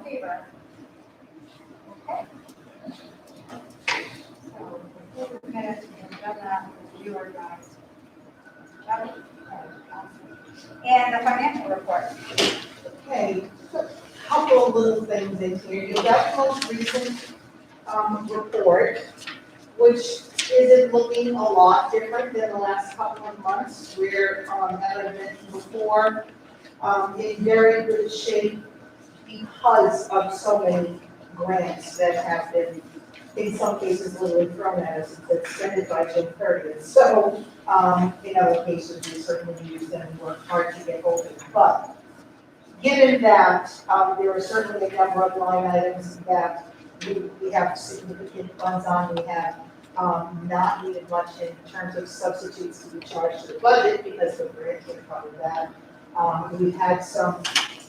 in favor? Okay. So, approve the minutes, we have done that, you organized. And the financial report. Okay, a couple of little things in here. You got the most recent report, which isn't looking a lot different than the last couple of months. We're, as I mentioned before, in very good shape because of so many grants that have been, in some cases, literally thrown at us, it's extended by June 30th. So, in other cases, we certainly use them and work hard to get over it. But given that, there are certainly a number of line items that we have significant funds on, we have not needed much in terms of substitutes to be charged to the budget because the grant can cover that. We've had some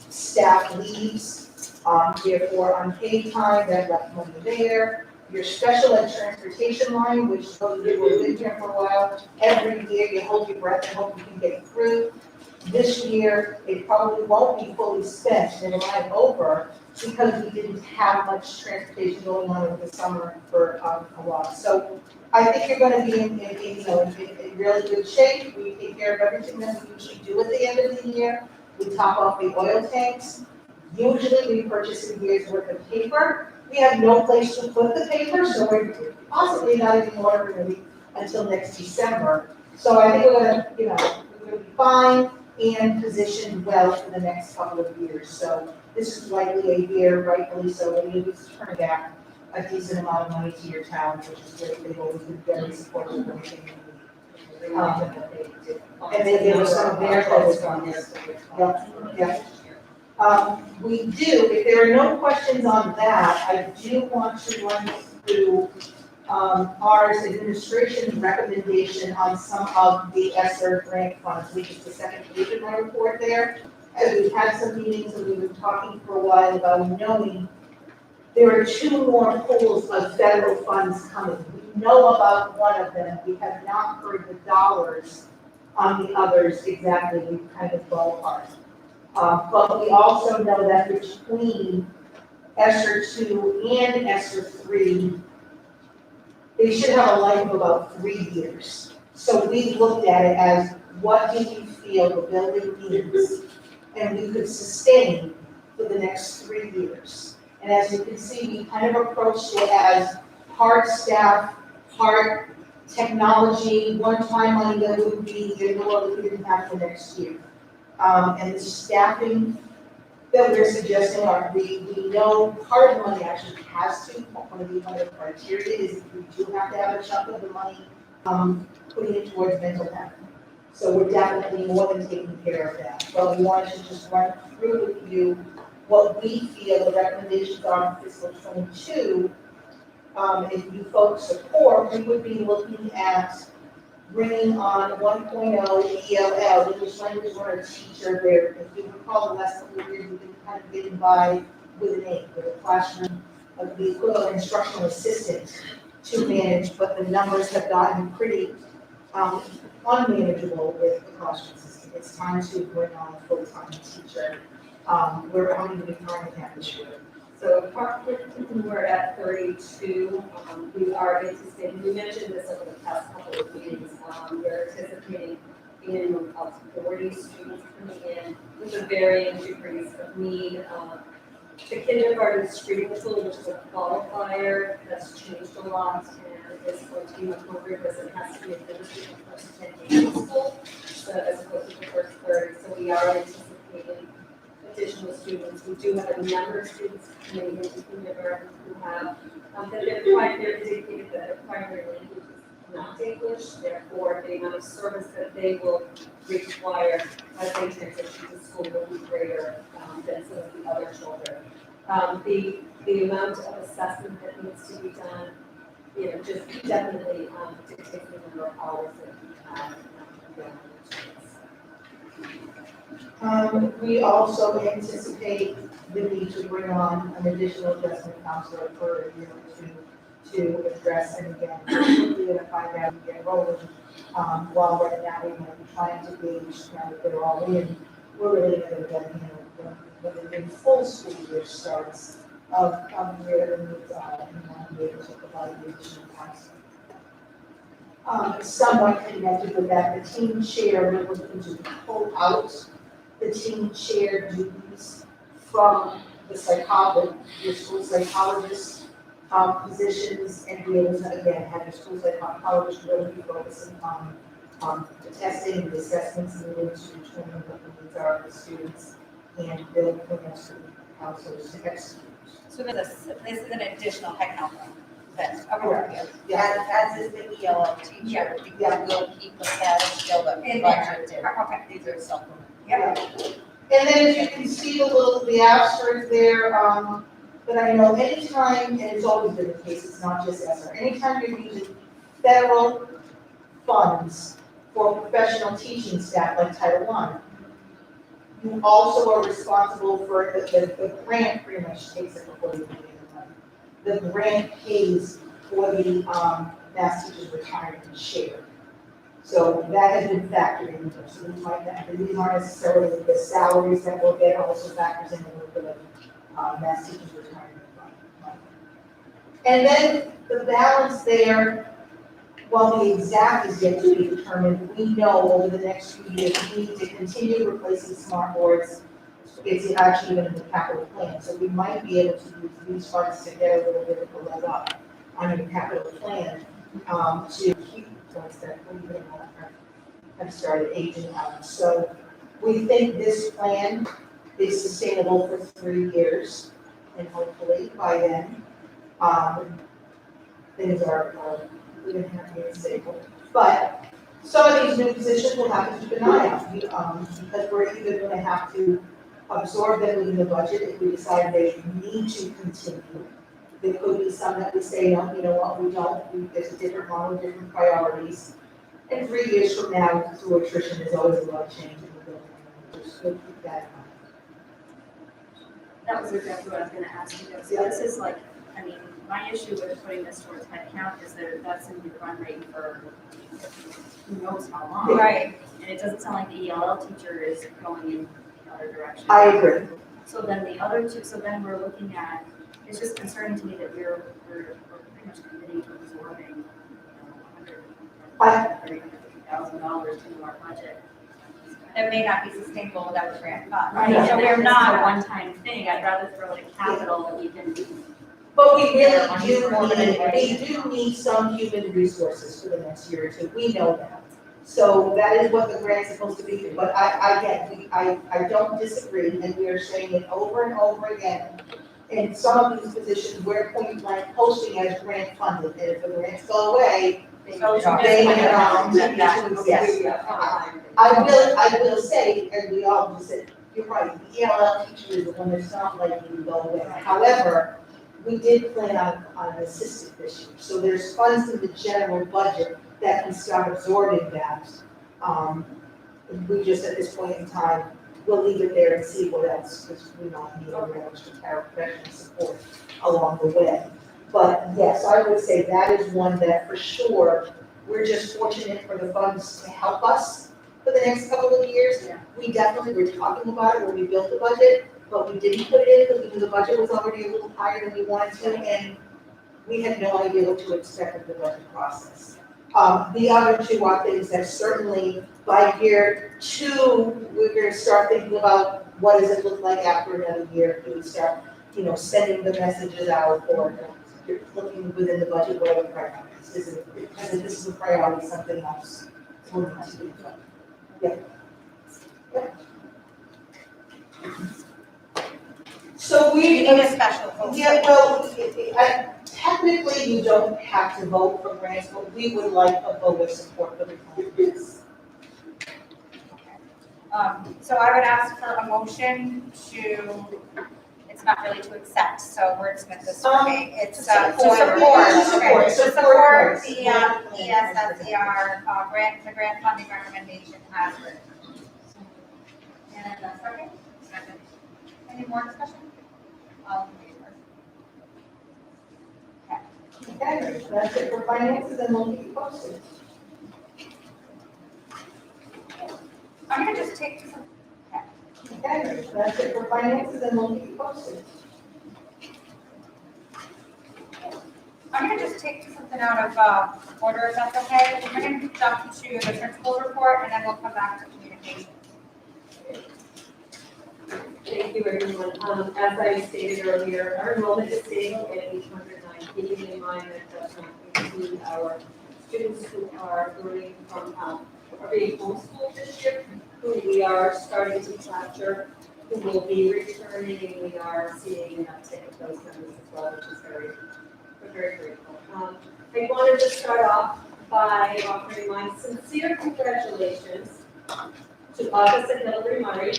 staff leaves, therefore unpaid time, that left money there. Your special ed transportation line, which those of you who have been here for a while, every year you hold your breath and hope you can get it through. This year, it probably won't be fully spent, and it'll have over, because we didn't have much transportation going on over the summer for a while. So I think you're gonna be in really good shape. We take care of everything that we usually do at the end of the year. We top off the oil tanks. Usually we purchase a year's worth of paper. We have no place to put the paper, so we're possibly not even ordering really until next December. So I think we're gonna be fine and positioned well for the next couple of years. So this is likely a year, rightfully so, that you'll be turning back a decent amount of money to your town, which is great. They've always been very supportive of everything we need. And they gave us some of their funds. Yeah. We do, if there are no questions on that, I do want to run through ours administration's recommendation on some of the ESSER grant funds, which is the second page of my report there. As we've had some meetings and we've been talking for a while about knowing there are two more pools of federal funds coming. We know about one of them. We have not heard the dollars on the others exactly. We've kind of ballparked. But we also know that between ESSER 2 and ESSER 3, they should have a life of about 3 years. So we looked at it as, what do we feel the building needs and we could sustain for the next 3 years? And as you can see, we kind of approached it as hard staff, hard technology, one-time money that would be in what we didn't have for next year. And the staffing that we're suggesting are, we know part of the money actually has to, one of the criteria is we do have to have a chunk of the money putting it towards mental health. So we're definitely more than taking care of that. But we wanted to just run through with you what we feel the recommendations are for fiscal 22. If you folks support, we would be looking at bringing on 1.0 ELL, English language learner teacher there. If you recall the last couple of years, we've been kind of getting by with an aid, with a classroom of the equivalent of instructional assistant to manage, but the numbers have gotten pretty unmanageable with the classroom system. It's time to bring on a full-time teacher. We're how many do we currently have this year? So we're at 32. We are anticipating, we mentioned this over the past couple of meetings, we're anticipating in of 40 students coming in with a varying degrees of need. The kindergarten screening tool, which is a qualifier, that's changed a lot and is going to be much more rigorous. It has to be administered in the first 10 days of school, so as opposed to the first 30. So we are anticipating additional students. We do have a number of students coming into kindergarten who have they're indicated that their primary language is not English, therefore the amount of service that they will require as they transition to school will be greater than some of the other children. The amount of assessment that needs to be done, just definitely dictates the number of hours that we have. We also anticipate the need to bring on an additional adjustment counselor for a year or two to address, and again, we're going to find out and get rolling. While right now we might be trying to gauge now that they're all in, we're really going to get when the full school year starts, of where the needs are and not be able to provide the additional counseling. Somewhat connected with that, the team chair, we're looking to pull out the team chair duties from the psychologist, your school psychologist positions, and be able to, again, have your school psychologist really be focusing on the testing and the assessments needed to determine what the needs are of the students and build plans for counselors to execute. So this is an additional headcount then? Correct. As is the ELL teacher, because we'll keep the status still that we In there. budgeted. Okay. These are supplemental. Yep. And then as you can see the asterisk there, but I know anytime, and it's always been the case, it's not just ESSER, anytime you're using federal funds for professional teaching staff like Title I, you also are responsible for the grant pretty much takes it before you pay the money. The grant pays for the Mass Teachers Retirement Share. So that has been factored in there. So these aren't necessarily the salaries that we'll get, also factors in a little bit of Mass Teachers Retirement Fund. And then the balance there, while the exact is yet to be determined, we know over the next few years, we need to continue replacing smart boards. It's actually even in the capital plan, so we might be able to use these funds to get a little bit of a leg up on your capital plan, to keep those that we have started aging out. So we think this plan is sustainable for 3 years, and hopefully by then, things are good and happy and stable. But some of these new positions will have to keep an eye on, because we're either going to have to absorb them within the budget if we decide they need to continue. There could be some that we say, no, you know what, we don't, there's a different model, different priorities. And 3 years from now, through attrition, there's always a lot of change in the building. Just go keep that in mind. That was exactly what I was gonna ask you, so this is like, I mean, my issue with putting this towards headcount is that that's in the run rate for who knows how long. Right. And it doesn't sound like the ELL teacher is going in the other direction. I agree. So then the other two, so then we're looking at, it's just concerning to me that we're pretty much committing to absorbing, $350,000 into our budget. It may not be sustainable without the grant fund. Right, So we're a not, one-time thing, I'd rather throw it in capital that we can. But we really do need some human resources for the next year or two. We know that. So that is what the grant's supposed to be. But I don't disagree, and we are saying it over and over again. In some of these positions, we're point blank posting as grant funded, and if the grants go away, yes. I will say, and we all just said, you're right, the ELL teacher is the one that's not likely to go away. However, we did plan on an assistant this year, so there's funds in the general budget that can start absorbing that. We just, at this point in time, we'll leave it there and see what else, because we don't need a real extra paraprofessional support along the way. But yes, I would say that is one that for sure, we're just fortunate for the funds to help us for the next couple of years. Yeah. We definitely were talking about it when we built the budget, but we didn't put it in because we knew the budget was already a little higher than we wanted to, and we had no idea what to expect of the budget process. The other two are things that certainly by year 2, we're going to start thinking about what does it look like after another year. Do we start, sending the messages out, or looking within the budget, what are the priorities? Is it, because if this is a priority, something else will need to be done. Yeah. So we need a special vote. Yeah, well, technically you don't have to vote for grants, but we would like a vote of support for the grants. So I would ask for a motion to, it's not really to accept, so wordsmith this for me. It's to support, okay, to support the ESSER grant, the grant funding recommendation as written. And a second? Second. Any more discussion? All in favor? Okay, so that's it for finances, and we'll keep you posted. I'm gonna just take some, okay. Okay, that's it for finances, and we'll keep you posted. I'm gonna just take something out of order, if that's okay. We're gonna jump to the principal report, and then we'll come back to communication. Thank you, everyone. As I stated earlier, our enrollment is stable at 809, keeping in mind that does not include our students who are learning from, are being homeschooled this year, who we are starting to capture, who will be returning. We are seeing an uptick of those numbers as well, which is we're very grateful. I wanted to start off by offering my sincere congratulations to August Hillary Murray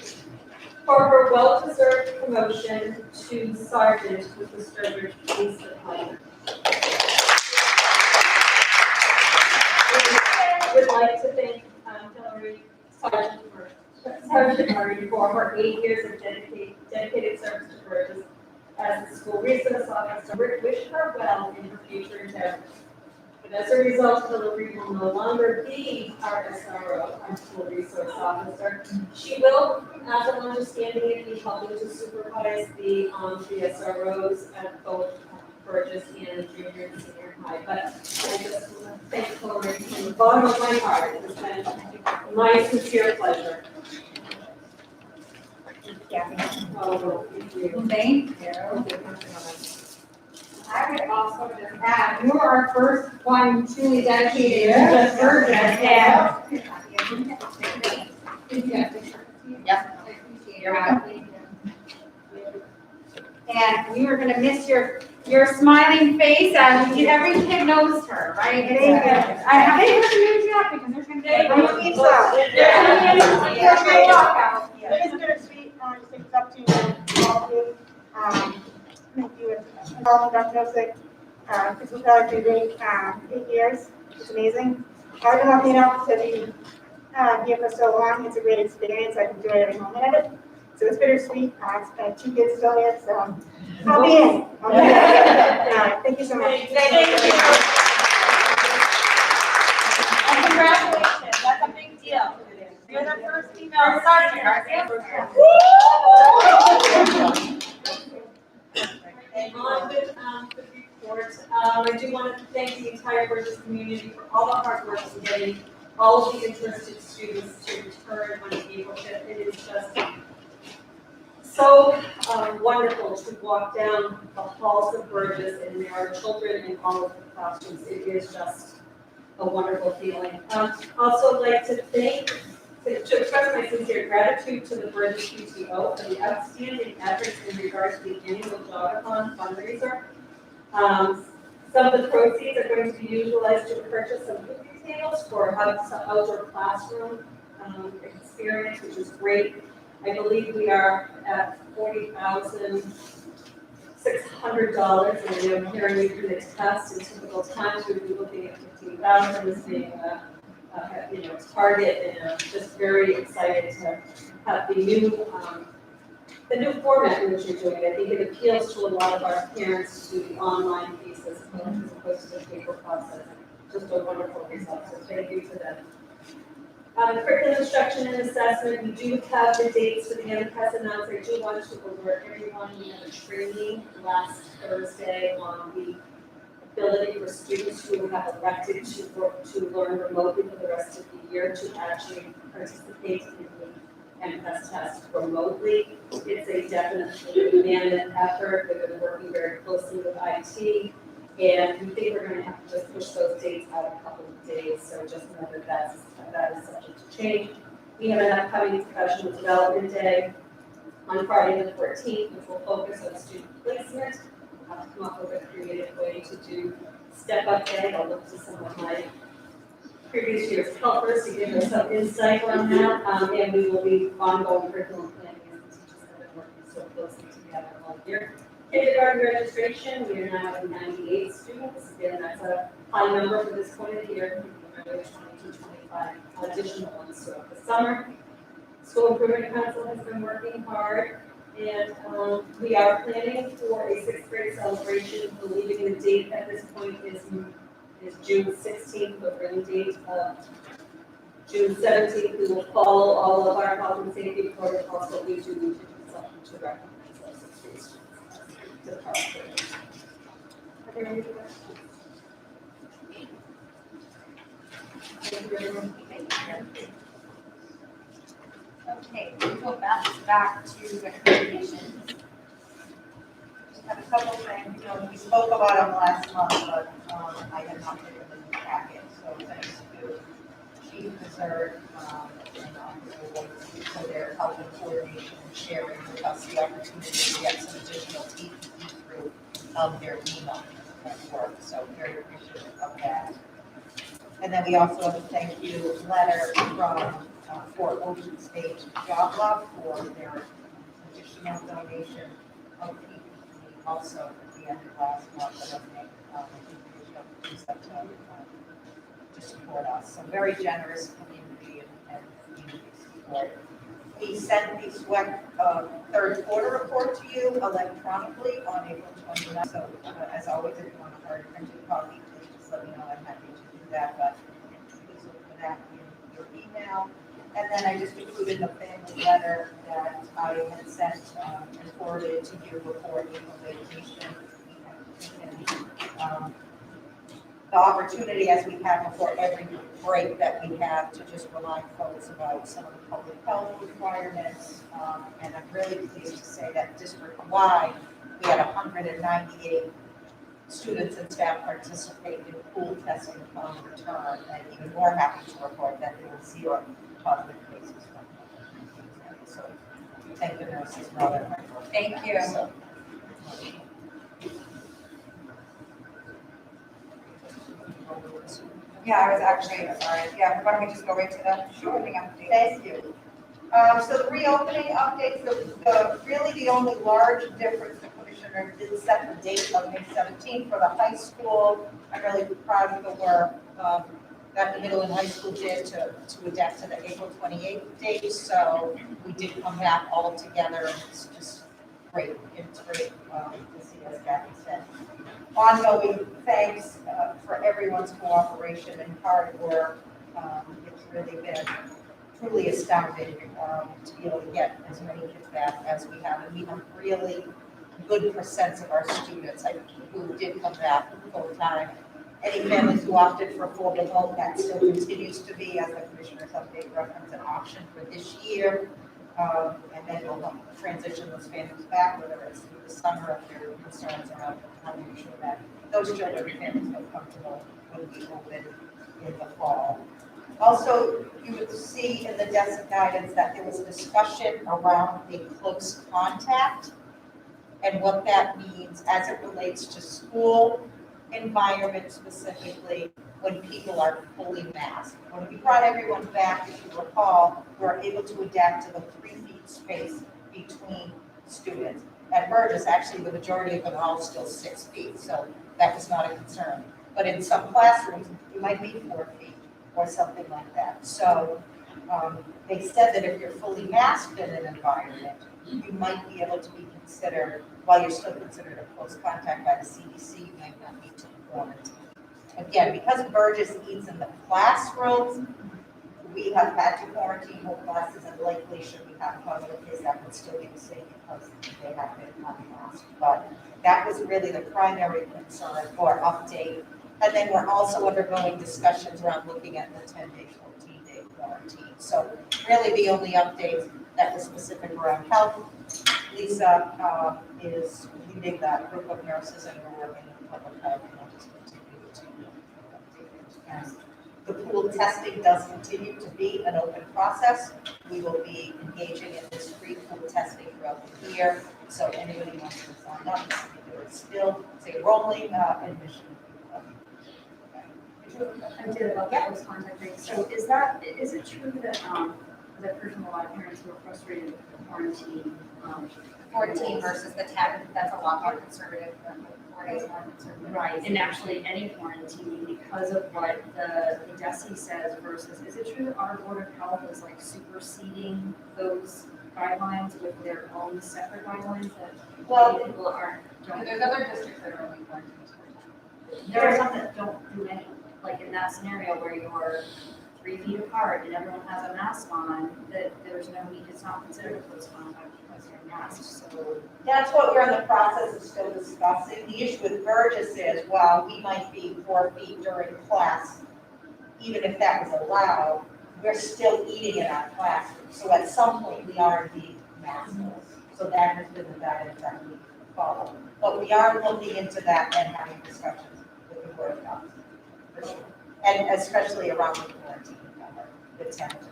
for her well-deserved promotion to sergeant with the Sturbridge Police Department. I would like to thank Hillary, Sergeant Murray, for her 8 years of dedicated service to Burgess as the school resource officer. Wish her well in her future endeavors. But as a result, Hillary will no longer be our SRO, our school resource officer. She will, as I'm understanding it, be helping to supervise the SROs at both Burgess and junior and senior high. But I just want to thank Hillary from the bottom of my heart. It has been my sincere pleasure. Oh, thank you. Thank you. I would also just add, you are our first one truly dedicated to Burgess, and and we were gonna miss your smiling face, and every kid knows her, right? I have to use that because there's gonna be. It's bittersweet, just think it's up to all of you. Thank you, and all of Dr. Nosek, physical therapy, doing 8 years. It's amazing. I've been lucky enough to be here for so long. It's a great experience. I've enjoyed every moment of it. So it's bittersweet. I've 2 kids still here, so I'll be in. Thank you so much. Thank you. And congratulations, that's a big deal. You're the first female sergeant, aren't you? On with the report, I do want to thank the entire Burgess community for all the hard work in getting all of the interested students to return on April 5th. It is just so wonderful to walk down the halls of Burgess, and there are children in all of the classrooms. It is just a wonderful feeling. Also like to express my sincere gratitude to the Burgess PTO for the outstanding efforts in regards to the annual Jogathon fundraiser. Some of the proceeds are going to be utilized to purchase some cookie tables for outdoor classroom experience, which is great. I believe we are at $40,600, and I'm hearing we can test in typical times. We'd be looking at $15,000 as being target, and I'm just very excited to have the new format in which you're doing it. I think it appeals to a lot of our parents to do the online piece as opposed to the paper process. Just a wonderful result, so thank you to them. Curriculum instruction and assessment, we do have the dates for the Mcas announced. I do want to alert everyone, we have a training last Thursday on the ability for students who have elected to learn remotely for the rest of the year to actually participate in the Mcas test remotely. It's a definitely demanded effort. We've been working very closely with IT, and we think we're going to have to just push those dates out a couple of days. So just know that that is subject to change. We have an upcoming professional development day on Friday the 14th, which will focus on student placement. I'll have to come up with a creative way to do step-up day. I'll look to some of my previous year's helpers to give us some insight on that. And we will be ongoing curriculum planning as the teachers have been working so closely together all year. Kindergarten registration, we are now at 98 students. Again, that's a high number for this point of the year. We're 22, 25 additional ones throughout the summer. School Improvement Council has been working hard, and we are planning for a 6th grade celebration. Believing the date at this point is June 16th, but really date of June 17th, we will follow all of our health and safety protocols, but we do need to do something to recognize those students. To Okay, we'll go back to recommendations. Just have a couple things. We spoke about them last month, but I had not put them in the packet, so thanks to Chief Reserve and Officer White for their help and coordination and sharing with us the opportunity to get some additional TPE through their email network, so very appreciative of that. And then we also have a thank you letter from for Ocean State Job Love for their additional donation of PPE also at the end of last month, and I think to support us. So very generous community and community support. We sent the SWEC third quarter report to you electronically on April 29th. So as always, if you want a hard printed copy, please just let me know. I'm happy to do that. But please look for that in your email. And then I just included the family letter that I had sent and forwarded to you before April vacation. And, the opportunity as we have before every break that we have to just remind folks about some of the public health requirements. And I'm really pleased to say that district-wide, we had 198 students and staff participate in pool testing upon return, and even more happy to report that there were 0 positive cases from them. So thank the nurses for all their hard work. Thank you. So, Yeah, I was actually, sorry, yeah, why don't we just go right to the opening update? thank you. So the reopening updates, really the only large difference the commissioner did set the date of May 17th for the high school. I'm really proud of the work that the middle and high school did to adapt to the April 28th date. So we did come back all together, and it's just great. It's great to see, as Kathy said. Ongoing thanks for everyone's cooperation and hard work. It's really been truly astounding to be able to get as many kids back as we have. And we have really good percents of our students who did come back full time. Any families who opted for full remote, that still continues to be, as the commissioner's update reference, an option for this year. And then we'll transition those families back, whether it's through the summer, if there are concerns around how to make sure that those children and families feel comfortable when we open in the fall. Also, you would see in the DESA guidance that there was a discussion around a close contact and what that means as it relates to school environment specifically when people are fully masked. When we brought everyone back, if you recall, we were able to adapt to the 3 feet space between students. At Burgess, actually, the majority of them are all still 6 feet, so that was not a concern. But in some classrooms, you might be 4 feet or something like that. So they said that if you're fully masked in an environment, you might be able to be considered, while you're still considered a close contact by the CDC, you might not need to quarantine. Again, because Burgess eats in the classrooms, we have had to quarantine whole classes, and likely should we have a positive case, that would still be the same because they have been unmasked. But that was really the primary concern or update. And then we're also undergoing discussions around looking at the 10-day, 14-day quarantine. So really the only update that was specific around health. Lisa is leading that group of nurses, and we're working with public health, and we'll just continue to update it. And the pool testing does continue to be an open process. We will be engaging in this free pool testing throughout the year. So anybody who wants to sign up, there is still rolling admission. I did about those contact rates. So is it true that, I've heard from a lot of parents who are frustrated with the quarantine? 14 versus the 10, that's a lot more conservative than the 4 days more conservative. Right, and actually any quarantine because of what the DESI says versus, is it true that our Board of Health is like superseding those guidelines with their own separate guidelines that people aren't, There's other districts that are only quarantined. there are some that don't do any, like in that scenario where you're 3 feet apart and everyone has a mask on, that there's no need, it's not considered a close contact because you're masked, so. That's what we're in the process of still discussing. The issue with Burgess is, while we might be 4 feet during class, even if that was allowed, we're still eating in our classroom. So at some point, we are indeed maskless. So that has been the guidance that we follow. But we are looking into that and having discussions with the Board of Health, for sure. And especially around the quarantine number, the 10 to 14.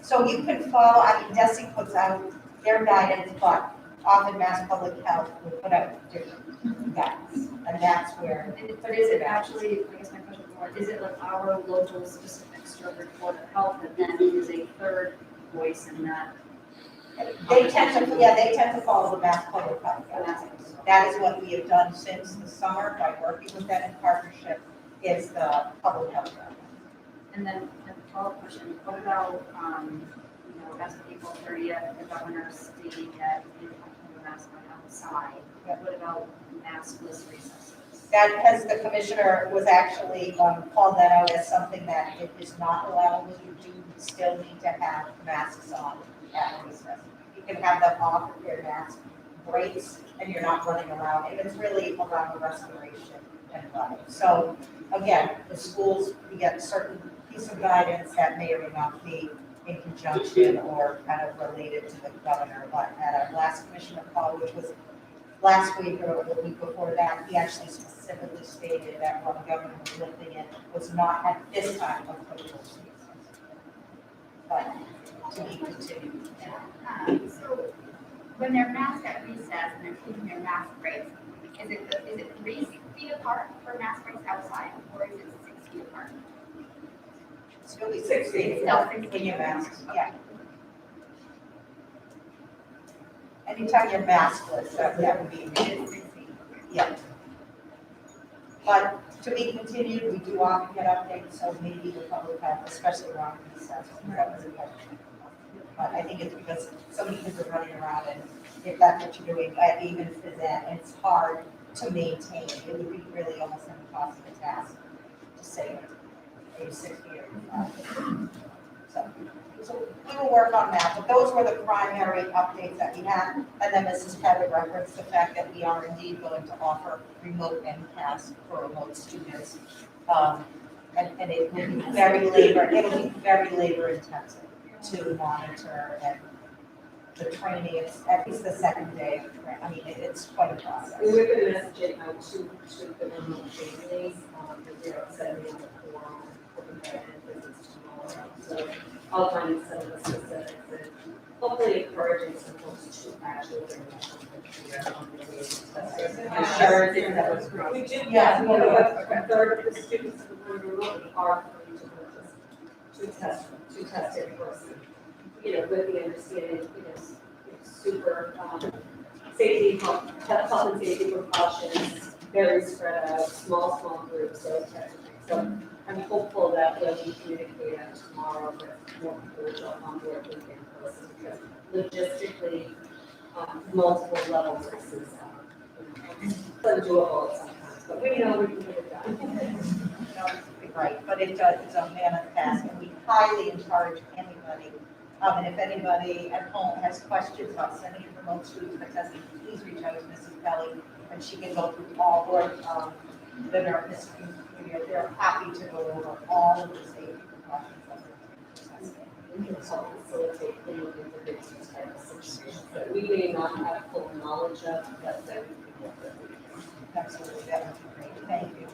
So you can follow, I mean, DESI puts out their guidance, but often Mass Public Health will put out different guidance. And that's where. But is it actually, I guess my question more, is it like our local specific Sturbridge Board of Health that then is a third voice in that? They tend to follow the Mass Public Health guidance. That is what we have done since the summer by working with them in partnership, is the public health guidance. And then a follow-up question, what about, as of April 30th, the governor stating that you don't have to mask on outside. What about maskless recesses? That has, the commissioner was actually called that out as something that it is not allowed. You do still need to have masks on at recess. You can have them off if your mask breaks and you're not running around. And it's really around respiration and running. So again, the schools, we get a certain piece of guidance that may or may not be in conjunction or kind of related to the governor. But at our last commissioner call, which was last week or the week before that, he actually specifically stated that what the governor was lifting it was not at this time of critical season. But to be continued. So when they're masked at recess and they're taking their mask breaks, is it 3 feet apart for mask breaks outside, or is it 6 feet apart? It's really 6 feet. No, 6 When feet. you're masked, yeah. Anytime you're maskless, that would be, It is 6 feet. yeah. But to be continued, we do often get updates, so maybe the public health, especially around recess, that was a question. But I think it's because so many kids are running around, and if that's what you're doing, even if it's that, it's hard to maintain. It would be really almost an impossible task to say, are you 6 feet or 5? So we will work on that, but those were the primary updates that we had. And then Mrs. Pettit referenced the fact that we are indeed going to offer remote Mcas for remote students. And it will be it'll be very labor intensive to monitor, and the training is at least the second day of training. I mean, it's quite a process. And we're going to message it out to the remote families, because they're sending out the form, hoping that it visits tomorrow. So I'll find some of the specifics and hopefully encouraging some folks to actually bring that here on the day. I'm sure that was great. We do, Yeah. a third of the students who are remotely are free to test in person. With the understanding, super safety, health and safety precautions, very spread out, small groups, those types of things. So I'm hopeful that when we communicate out tomorrow, that more people will jump on board with in person, because logistically, multiple levels is undoable sometimes, but we know we can get it done. Right, but it's a mammoth task, and we highly encourage anybody, and if anybody at home has questions about sending in remote students for testing, please reach out to Mrs. Kelly, and she can go through all, or the nurse, they're happy to go over all of the safety precautions of the testing. We can help facilitate the moving for these type of situations that we may not have full knowledge of, but that we can work with. Absolutely, that would be great, thank you.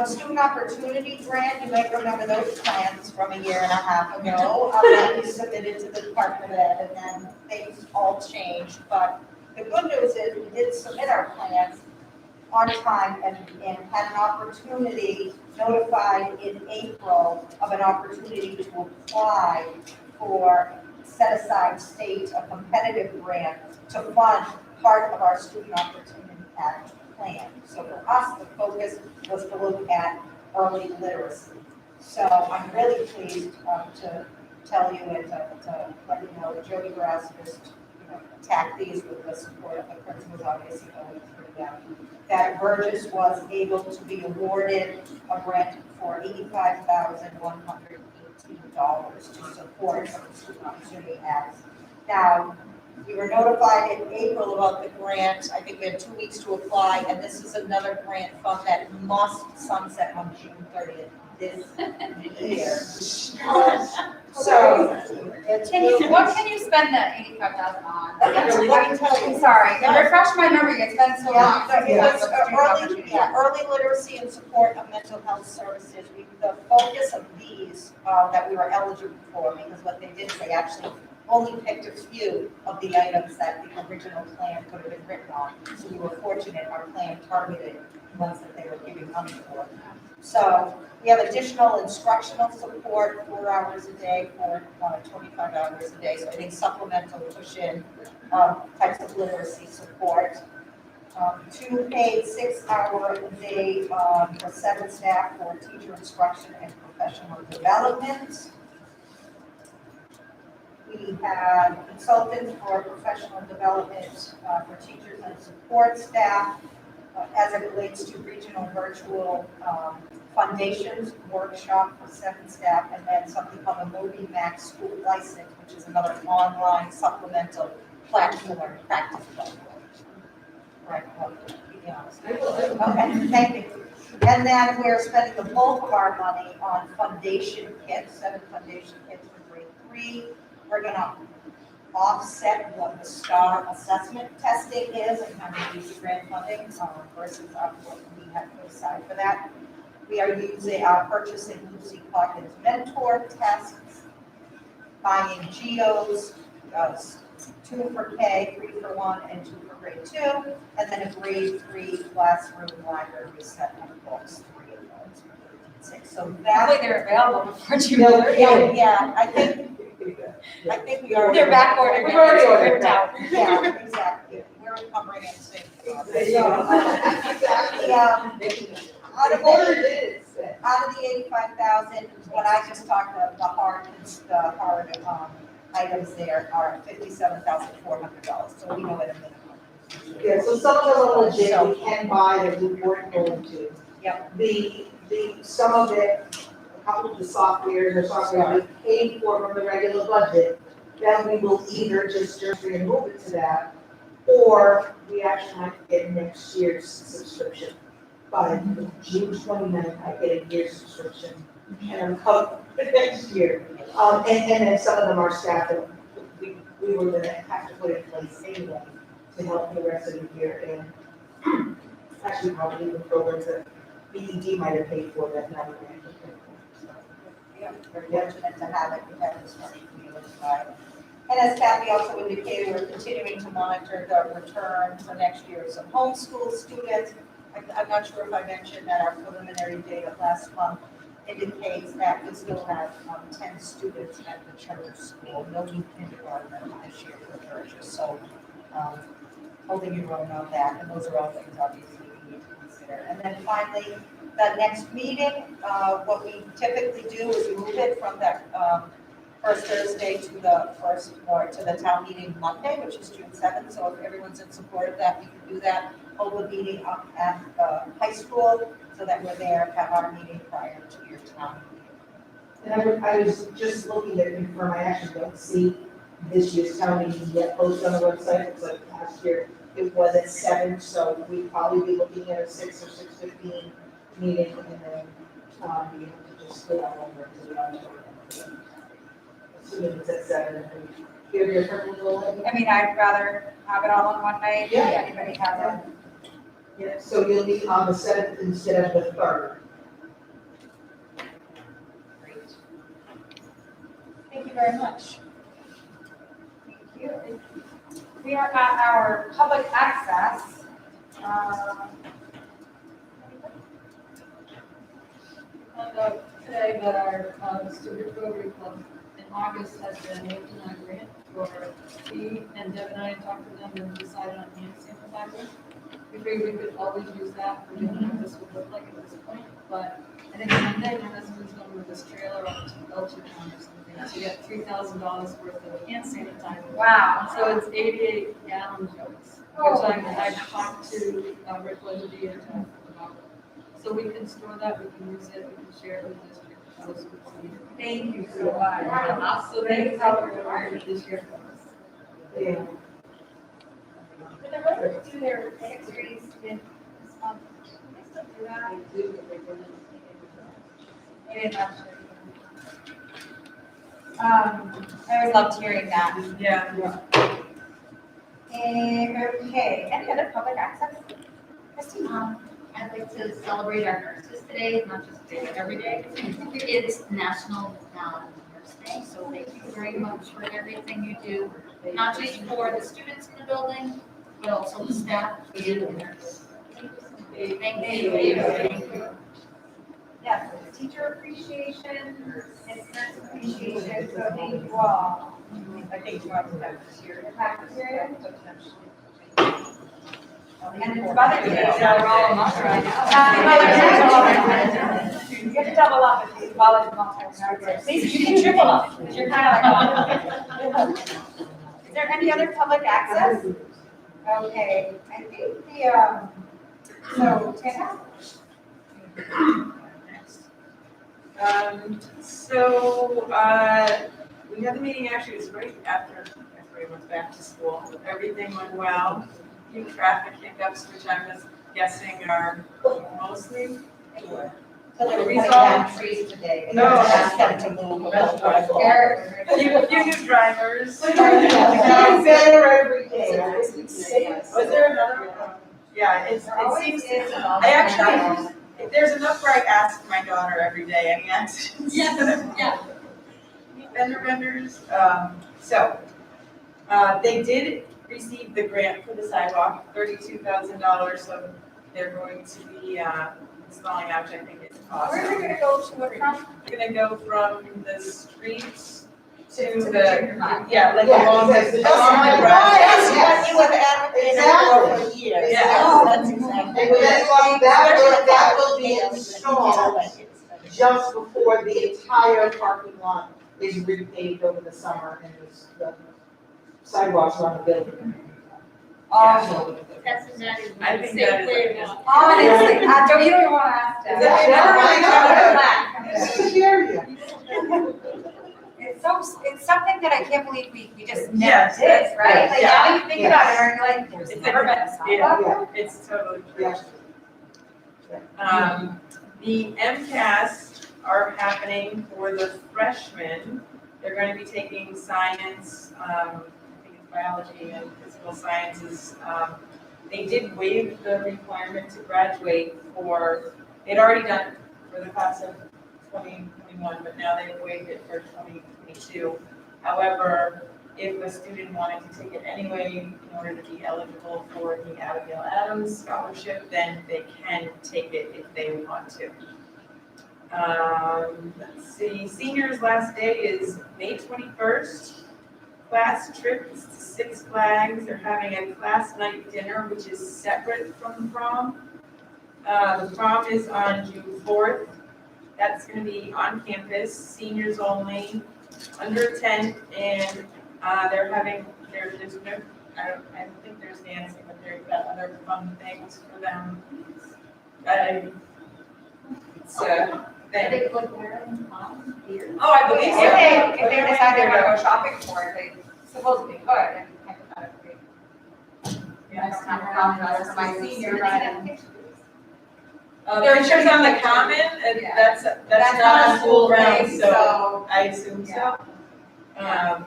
Student Opportunity Grant, you might remember those plans from a year and a half ago, that we submitted to the Department of Ed, and then things all changed. But the good news is we did submit our plans on time and had an opportunity notified in April of an opportunity to apply for set-aside state, a competitive grant to fund part of our Student Opportunity Act plan. So for us, the focus was to look at early literacy. So I'm really pleased to tell you and to let you know that Jody Grass just tacked these with the support of the principals, obviously going through them. That Burgess was able to be awarded a grant for $85,180 to support some student opportunity acts. Now, we were notified in April about the grant. I think we had 2 weeks to apply, and this is another grant fund that must sunset on June 30th this year. So, What can you spend that 85,000 on? let me tell you. Sorry, refresh my memory, it's been so long. Yeah, it was early literacy and support of mental health services. The focus of these that we were eligible for, because what they did, they actually only picked a few of the items that the original plan could have been written on. So we were fortunate, our plan targeted ones that they were giving money for. So we have additional instructional support, 4 hours a day for 25 hours a day. So I think supplemental cushion types of literacy support. 2 paid 6-hour a day for 7 staff for teacher instruction and professional development. We have consultants for professional development for teachers and support staff as it relates to regional virtual foundations workshop for 7 staff, and then something called the Mcas school license, which is another online supplemental platform, practice platform. Right, well, to be honest. Okay, thank you. And then we're spending the bulk of our money on foundation kits, 7 foundation kits for grade 3. We're gonna offset what the STAR assessment testing is and kind of use grant funding versus what we have put aside for that. We are purchasing Lucy Hawkins mentor tests, buying GEOs, 2 for K, 3 for 1, and 2 for grade 2, and then a grade 3 classroom library set of books, 3 of those for grade 6. So Hopefully that, they're available before June No, 30th. yeah, I think we are. They're back ordered. We've already ordered. Ripped out. Yeah, exactly. We're recovering at the same time. Exactly. Out of the 85,000, what I just talked about, the hard items there are $57,400, so we know at a minimum. Yeah, so some of them are legit, we can buy that we weren't going to. Yep. Some of it, a couple of the software we paid for from the regular budget, then we will either just remove it to that, or we actually might get next year's subscription. By June 29th, I get a year's subscription, and I'm covered for next year. And then some of them are staff that we were gonna have to put in place anyway to help the rest of the year, and actually probably the programs that BED might have paid for that now we're going to pay for. Yeah, we're fortunate to have it, we have this money to be able to buy. And as Kathy also indicated, we're continuing to monitor the return for next year of some homeschool students. I'm not sure if I mentioned that our preliminary data last month indicates that we still have 10 students at the charter school, no new kindergarten this year for Georgia. So holding your own on that, and those are all things obviously we need to consider. And then finally, the next meeting, what we typically do is move it from that first Thursday to the first, or to the town meeting Monday, which is June 7th. So if everyone's in support of that, we can do that. Hold the meeting up at the high school so that we're there, have our meeting prior to your town meeting. And I was just looking to confirm, I actually don't see this year's town meeting yet posted on the website. It's like last year, it was at 7, so we'd probably be looking at a 6 or 6:15 meeting, and then be able to just go on over to the auditorium. Assuming it's at 7, and give your purple. I mean, I'd rather have it all on one night. Yeah. Anybody have a Yeah, so you'll be on the 7th instead of the 3rd. Great. Thank you very much. Thank you. We are at our public access. Found out today that our Sturbridge Rotary Club in August has been working on a grant for Steve and Deb and I talked to them and decided on hand sanitizer. We figured we could always use that for doing what this would look like at this point, but I think Monday my husband's going with this trailer up to Belchertown or something to get $3,000 worth of hand sanitizer. Wow. So it's 88 gallon jugs, which I talked to Rick Weatherby and talked about. So we can store that, we can use it, we can share it with the district. Thank you so much. So they probably are this year. Yeah. Do they really do their sixth grades in this month? Do they still do that? They didn't last year. I always loved hearing that. Yeah. And, okay, any other public access? Christine? I'd like to celebrate our nurses today, not just today, but every day. It's National Nurse Day, so thank you very much for everything you do, not just for the students in the building, but also the staff and the nurses. Thank you. Yes, it's teacher appreciation, it's nurse appreciation, so thank you all. I think you all have this year. Cafeteria. And it's Mother's Day, so we're all Mother's Day right now. You have to double up if you follow the Mother's Day. You can triple up, because you're kind of like. Is there any other public access? Okay, I think the, so, Tana? We had the meeting actually, it was right after everybody went back to school. Everything went well. Few traffic hiccups, which I was guessing are mostly. So they were cutting Resolve. down trees today. No. Ask them to move. Few new drivers. Getting better every day. Was there another one? Yeah, it seems, I actually, there's enough where I ask my daughter every day, any accidents. Yeah. Fender benders, they did receive the grant for the sidewalk, $32,000, so they're going to be, installing out, which I think is awesome. Where are we gonna go to it from? We're gonna go from the streets to To the the, junior high. yeah, like Yeah, along because the. the- along the Right, drive. yes, You have advocated for years. Yeah. Oh, that's exactly. And then like that will be installed just before the entire parking lot is repaved over the summer and the sidewalks around the building. Oh, That's not even I think that is. honestly, you don't even wanna ask Is that. that Never really This is the area. It's something that I can't believe we just never Yes, did, right? Like, yeah. now you think about it, and you're like, there's It's never been a sidewalk. Yeah, it's totally true. Yeah. The Mcas are happening for the freshmen. They're going to be taking science, I think it's biology and physical sciences. They did waive the requirement to graduate they'd already done it for the class of 2021, but now they've waived it for 2022. However, if a student wanted to take it anyway in order to be eligible for the Abigail Adams Scholarship, then they can take it if they want to. Let's see, seniors' last day is May 21st. Class trips to Six Flags. They're having a class night dinner, which is separate from the prom. The prom is on June 4th. That's going to be on campus, seniors only, under 10, and there's no, I don't think there's dancing, but they've got other fun things for them. It's a thing. They look wearing here. Oh, I believe so. If they decide they wanna go shopping for it, they supposedly could, and hypothetically. Next time around, that's for my senior, right? There's just on the common, and Yeah. that's not a school ground, thing, so I assume so. Yeah.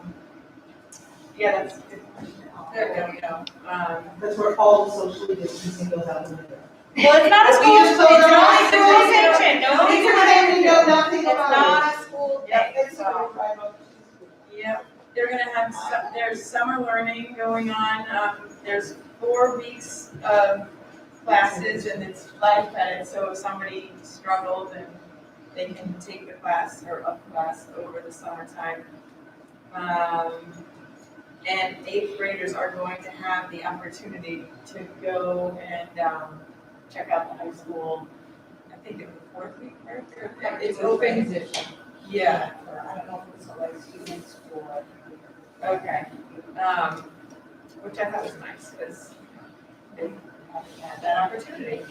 Yeah, that's a good question. I don't know. That's where all socially distancing goes out the window. Well, it's not a school, We it's just told them not a not school to. sanction, nobody's These are saying we know nothing It's about not a school Yeah, thing, so. Yep, they're gonna have, there's summer learning going on, there's 4 weeks of classes and it's live credit, so if somebody struggled and they can take the class or up class over the summertime. And 8th graders are going to have the opportunity to go and, check out the high school. I think it was the 4th week, right? It's open. Yeah. I don't know if it's like students or. Okay, which I thought was nice, because they had that opportunity.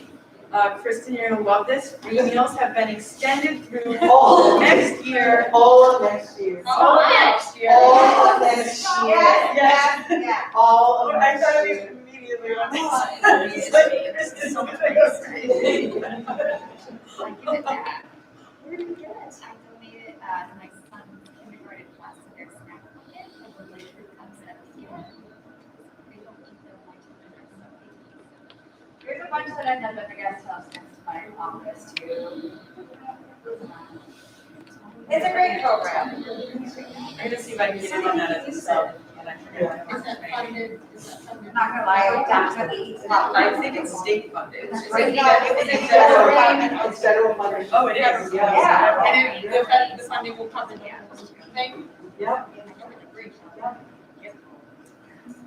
Kristen, you're gonna love this. Free meals have been extended through All of next year. All of next year. All of next year. All of next year. Yes, yeah. All of I next thought year. of you immediately when I said, it's like, Kristen's gonna go crazy. Like, give it back. Where did you get it? I donated, to my son's kindergarten class to their snack bucket, of the late fruit concept here. They don't eat their lunch dinner, so they eat. There's a bunch that I have at the guest house next to my office too. It's a great program. I'm gonna see if I can get in on that at the start. And I forget how Is much that it's paying. funded, is that funded? I'm not gonna lie, I definitely eat out. I think it's state funded. Right, no, it was It's a federal federal funding. It's federal funding. Oh, it is? Yeah. And it, the funding will cover the thing? Yep. Great.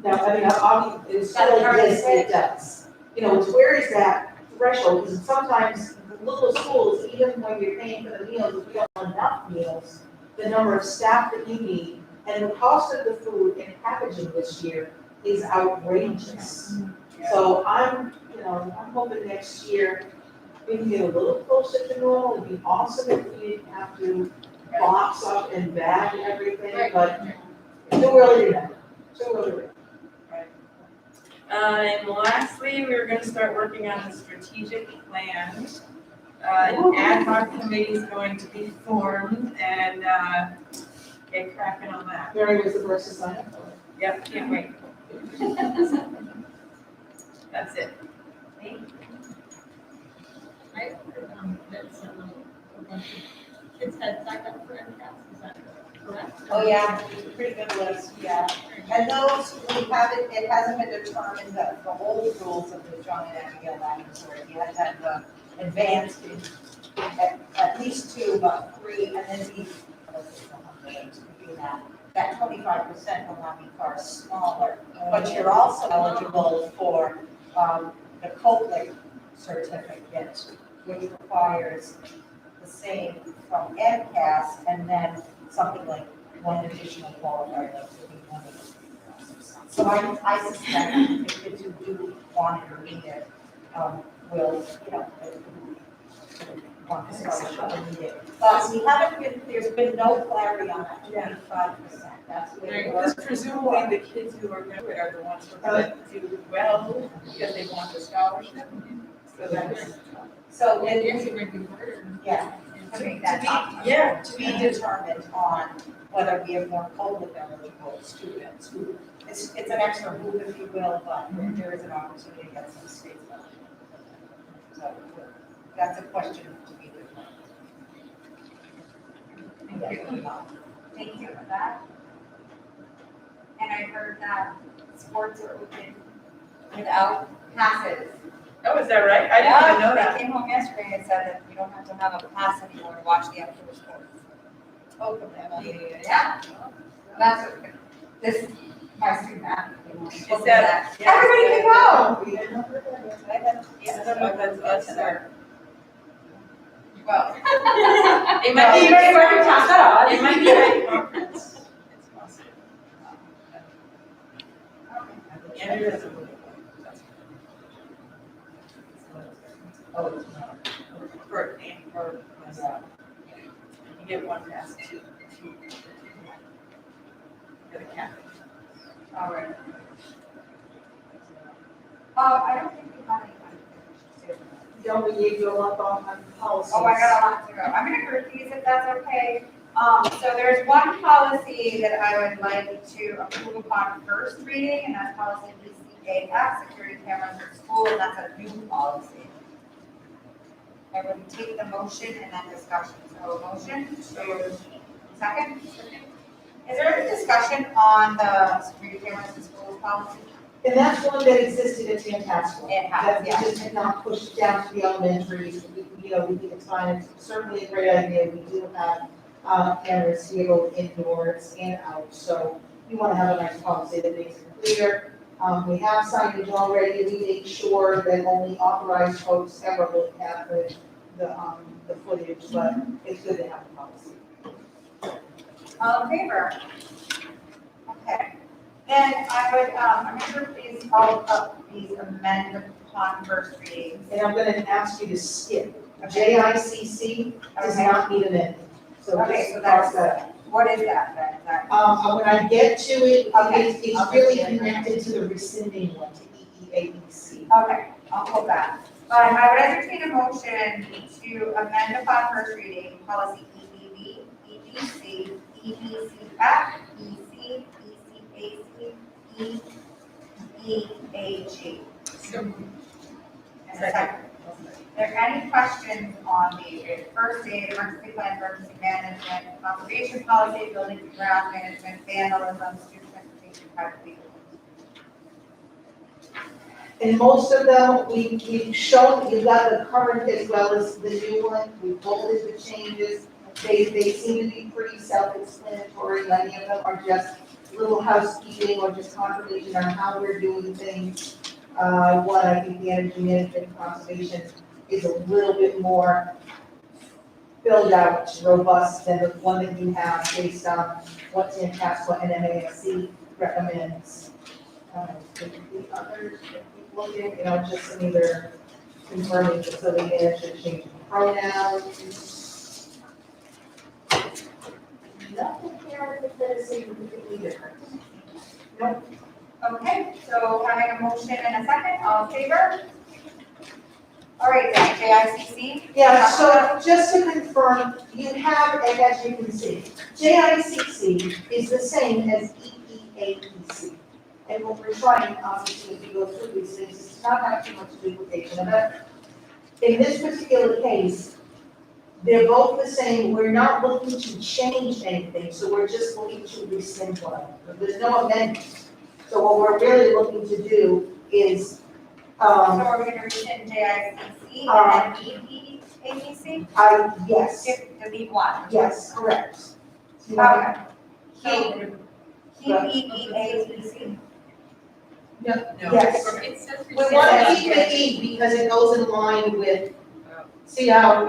Now, I mean, I'll, it's still yes, it does. You know, it's where is that threshold, because sometimes little schools, even when you're paying for the meals, if you don't have enough meals, the number of staff that you need, and the cost of the food and packaging this year is outrageous. So I'm hoping next year we can get a little closer to normal. It'd be awesome if we didn't have to box up and bag everything, but too early to know. Too early to know. And lastly, we're gonna start working on the strategic plan. An ad hoc committee is going to be formed and, get cracking on that. Mary was the first to sign up for it. Yep, can't wait. That's it. I heard, that some, a bunch of kids had signed up for Mcas, is that correct? Oh, yeah, it's a pretty good list, yeah. And those, it hasn't been determined that the old rules of the John and Abigail laboratory, you had to have the advanced in at least 2, but 3, and then these, that 25% will not be far smaller. But you're also eligible for, the Copeland certificate, which requires the same from MCAS, and then something like one additional qualifier, like to be one of the. So I suspect the kids who do want it or need it, will, want to start to need it. But we haven't been, there's been no clarity on that 25%, that's where it was. Because presumably the kids who are gonna do it are the ones who are gonna do well because they want the scholarship. So that's. So Yes, it, it might be harder. yeah, To make that up. to be determined on whether we have more Copeland eligible students. It's an extra move, if you will, but there is an opportunity to get some states. So that's a question to be determined. Thank you for that. And I heard that sports are open without passes. Oh, is that right? I didn't even know I that. came home yesterday and said that you don't have to have a pass anymore to watch the outdoor sports. Open them. Yeah. That's what, this, my student athlete. Is that? Everybody can go. I don't know if that's us or. Well. It might be. Everybody working class out. It might be a conference. It's possible. Andrew doesn't believe it. Oh, it's not. For, myself. You get one pass to for the captain. All right. I don't think we have any kind of. Don't we need to go up on policies? Oh, I got a lot to go. I'm gonna group these if that's okay. So there's one policy that I would like to approve upon first reading, and that's policy BCAF, security cameras at school, and that's a new policy. I would take the motion and then discussion. So motion to second. Is there any discussion on the security cameras in school policy? And that's one that existed at Tantascwa. It has, That we yeah. just had not pushed down to the elementaries. We think it's fine. It's certainly a great idea. We do have cameras here both indoors and out. So we want to have a nice policy that makes it clear. We have signage already. We make sure that only authorized folks ever look at the footage, but it's good to have a policy. All in favor? Okay. Then I would, I'm gonna group these all up, these upon first reading. And I'm gonna ask you to skip. JICC does Okay. not need an end. So Okay, just so cross that's- that. What is that then? Is that? When I get to it, Okay. it's really connected to the rescinding one, to EEAEC. Okay, I'll pull that. I would entertain a motion to amend upon first reading, policy EBB, EBC, EBCF, EC, ECAC, EEAG. And a second. Are there any questions on the first aid, emergency plan, emergency management, conservation policy, building and ground management, vandalism, student transportation, private vehicles? And most of them, we've shown, you've got the current as well as the new one, we've bolded the changes. They seem to be pretty self-explanatory, many of them are just little housekeeping or just confirmation on how we're doing things. One, I think the energy management and conservation is a little bit more filled out, robust than the one that you have based on what's in CASPA and MASC recommends. The others, if you look at, just some either confirming facility manager changing pronouns. Nothing here that is significantly different. Nope. Okay, so having a motion and a second, all in favor? All right, then, JICC? Yeah, so just to confirm, you have, and as you can see, JICC is the same as EEAEC. And what we're trying, obviously, as we go through these things, is not have too much duplication of it. In this particular case, they're both the same, we're not looking to change anything, so we're just looking to rescind one. There's no amendment. So what we're really looking to do is, So are we gonna rescind JICC and then EEAC? yes, Delete one. yes, correct. Okay. So, EEAC? Yes. It says We want to keep the E because it goes in line with, see how,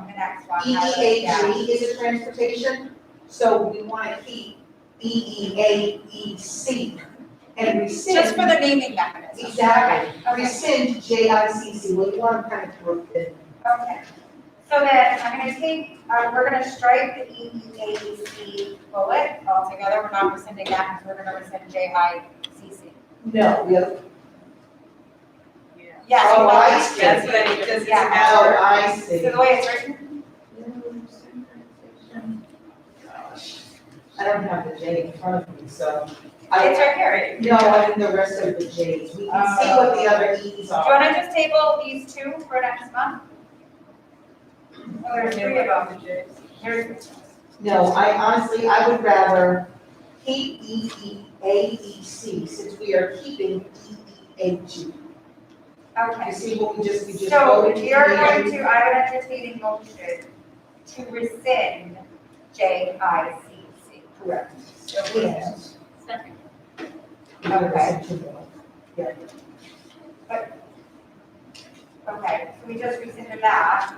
The next one. EEAG is a transportation? So we want to keep EEAEC and rescind. Just for the naming mechanism. Exactly. Okay. Rescind JICC, well, you want to kind of group it. Okay. So then I'm gonna take, we're gonna strike the EEAC bullet altogether. We're not rescinding that because we're gonna rescind JICC. No, we have, Yes. Oh, you I want- see. Yes, but it doesn't Yeah. matter. oh, I see. So the way it's written, Gosh, I don't have the J in front of me, so. it's right here. No, I think the rest of the J's, we can see what the other E's Do you are. wanna just table these two for next month? Oh, there's three of them. There's, No, I honestly, I would rather keep EEAEC since we are keeping EEAG. okay. You see what we just So voted to you're going EEAG? to, I would entertain a motion to rescind JICC. Correct. So Yes. Second. Okay. Yeah. Okay, so we just rescinded that.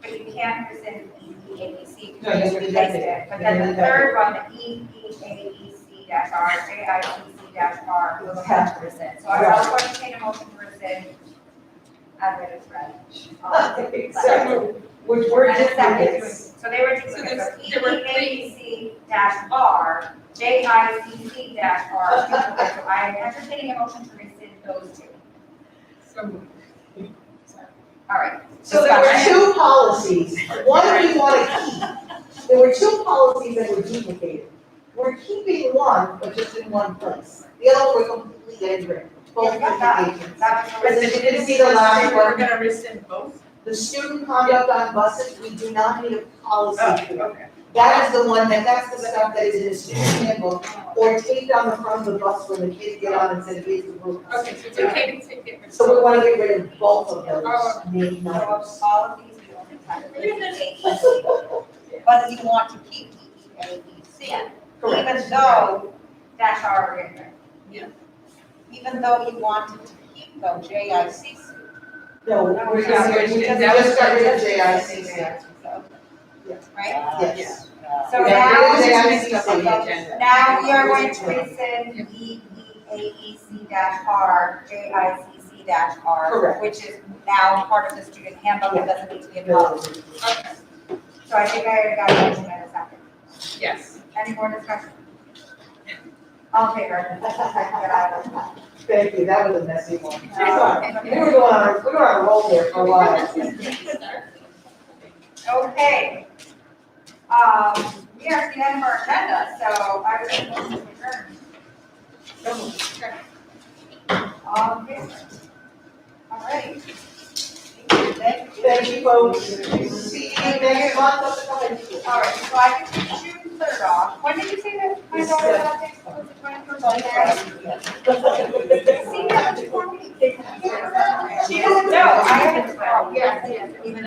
But you can't rescind EEAC No, because you you reject replaced it. it. But You then the reject it. third one, the EEAEC-R, JICC-R, we're going to rescind. So I will entertain a motion to rescind as it is read. So, which we're And a second, duplicates. so they were duplicates, so EEAC-R, JICC-R, duplicate. So I am entertaining a motion to rescind those two. All right. So there were Discussion. two policies, one we want to keep. There were two policies that were duplicated. We're keeping one, but just in one place. The other one we're completely different, both duplications. That But was then you didn't see the last We're one, gonna rescind both? the student conduct on buses, we do not need a policy for. Okay. That is the one that's the stuff that is in the student handbook, or taped on the front of the bus when the kids get on and say, here's the rule. Okay, so it's okay to take it. So we want to get rid of both of those main So numbers. all of these, we only have EEAC, but you want to keep EEAC, even though dash R are in there. Yeah. Even though you wanted to keep though JICC. No, we're just, we just got rid of JICC. So, Yeah. right? Yes. So We now, got rid of mixed up on the JICC. agenda. now we are going to rescind EEAC-R, JICC-R, 20-R, Correct. which is now part of the student handbook and doesn't need to be a policy. Okay. So I think I already got a motion in a second. Yes. Any more discussion? All in favor? Thank you, that was a messy one. We were going on a roll there for a while. Okay. We are at the end of our agenda, so I would like to motion to adjourn. All in favor? All right. Thank you. Thank you, folks. See you next month. All right, so I can take June 3rd off. When did you say that my daughter got next, was it 21st? See, that was 4 weeks. She doesn't know, I haven't, yes, even